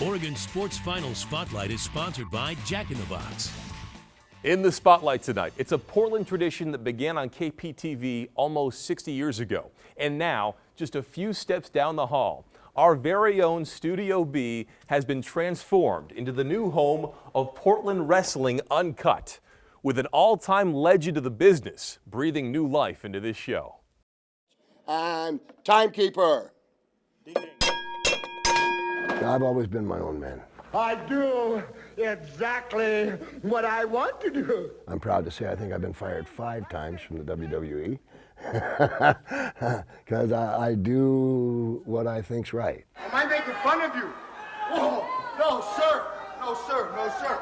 Oregon Sports Final Spotlight is sponsored by Jack in the Box. In the spotlight tonight, it's a Portland tradition that began on KPTV almost 60 years ago. And now, just a few steps down the hall, our very own Studio B has been transformed into the new home of Portland Wrestling Uncut, with an all-time legend of the business breathing new life into this show. And timekeeper. Ding, ding. I've always been my own man. I do exactly what I want to do. I'm proud to say I think I've been fired 5 times from the WWE because I do what I think's right. Am I making fun of you? Oh, no, sir. No, sir. No, sir.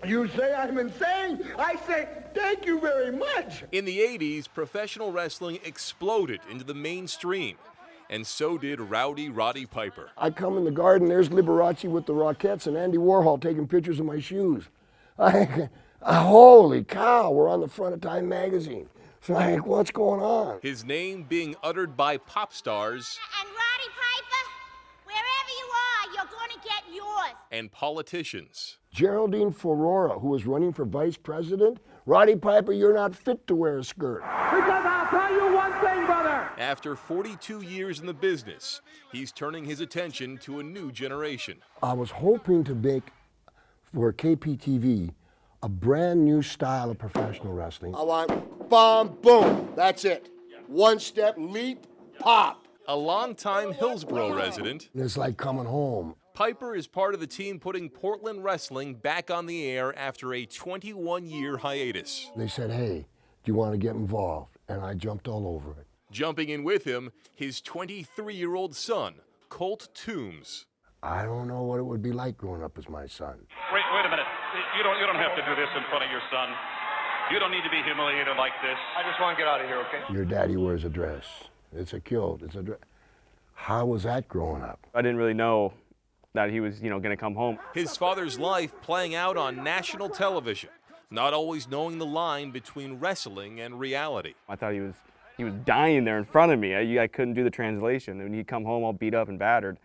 You say I'm insane? I say thank you very much. In the 80s, professional wrestling exploded into the mainstream. And so did Roddy Piper. I come in the garden, there's Liberace with the Rockettes and Andy Warhol taking pictures of my shoes. Holy cow, we're on the front of Time magazine. It's like, what's going on? His name being uttered by pop stars And Roddy Piper, wherever you are, you're going to get yours. And politicians. Geraldine Ferrora, who was running for vice president. Roddy Piper, you're not fit to wear a skirt. Because I'll tell you one thing, brother. After 42 years in the business, he's turning his attention to a new generation. I was hoping to make, for KPTV, a brand new style of professional wrestling. I want bomb, boom, that's it. One step, leap, pop. A longtime Hillsborough resident, It's like coming home. Piper is part of the team putting Portland wrestling back on the air after a 21-year hiatus. They said, hey, do you want to get involved? And I jumped all over it. Jumping in with him, his 23-year-old son, Colt Toombs. I don't know what it would be like growing up as my son. Wait a minute. You don't have to do this in front of your son. You don't need to be humiliated like this. I just want to get out of here, okay? Your daddy wears a dress. It's a kilt. It's a dress. How was that growing up? I didn't really know that he was, going to come home. His father's life playing out on national television, not always knowing the line between wrestling and reality. I thought he was dying there in front of me. I couldn't do the translation. And he'd come home all beat up and battered.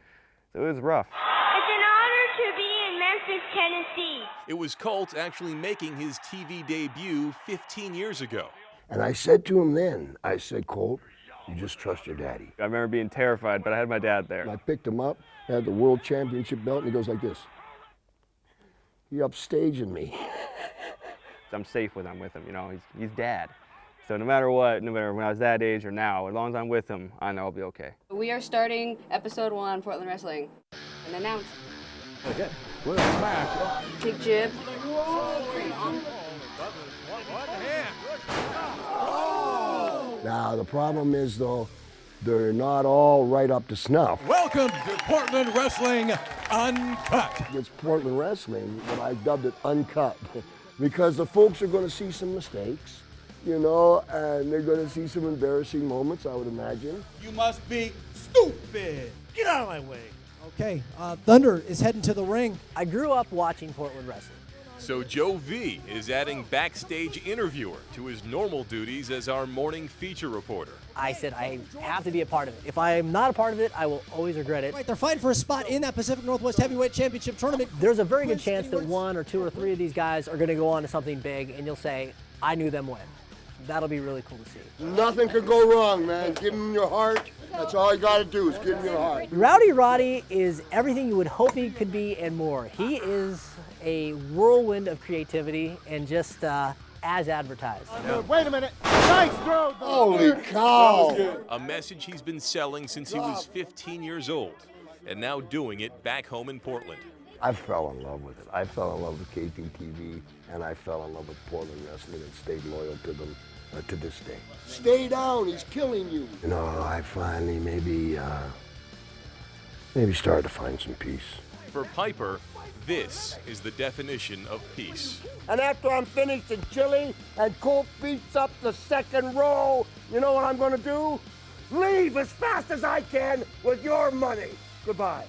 So it was rough. It's an honor to be in Memphis, Tennessee. It was Colt actually making his TV debut 15 years ago. And I said to him then, I said, Colt, you just trust your daddy. I remember being terrified, but I had my dad there. And I picked him up, had the world championship belt, and he goes like this. He upstaging me. I'm safe with him, he's dad. So no matter what, no matter when I was that age or now, as long as I'm with him, I know I'll be okay. We are starting episode 1 Portland Wrestling. And announce. Okay. We're back. Big jib. Now, the problem is, though, they're not all right up to snuff. Welcome to Portland Wrestling Uncut. It's Portland Wrestling, but I dubbed it Uncut because the folks are going to see some mistakes, and they're going to see some embarrassing moments, I would imagine. You must be stupid. Get out of my way. Okay, Thunder is heading to the ring. I grew up watching Portland wrestling. So Joe V is adding backstage interviewer to his normal duties as our morning feature reporter. I said I have to be a part of it. If I'm not a part of it, I will always regret it. Right, they're fighting for a spot in that Pacific Northwest Heavyweight Championship tournament. There's a very good chance that 1 or 2 or 3 of these guys are going to go on to something big, and you'll say, I knew them when. That'll be really cool to see. Nothing could go wrong, man. Give him your heart. That's all you got to do is give him your heart. Roddy is everything you would hope he could be and more. He is a whirlwind of creativity and just as advertised. Wait a minute. Nice throw. Holy cow. A message he's been selling since he was 15 years old, and now doing it back home in Portland. I fell in love with it. I fell in love with KPTV, and I fell in love with Portland Wrestling and stayed loyal to them to this day. Stay down, he's killing you. I finally maybe started to find some peace. For Piper, this is the definition of peace. And after I'm finished in Chile and Colt beats up the second row, you know what I'm going to do? Leave as fast as I can with your money. Goodbye.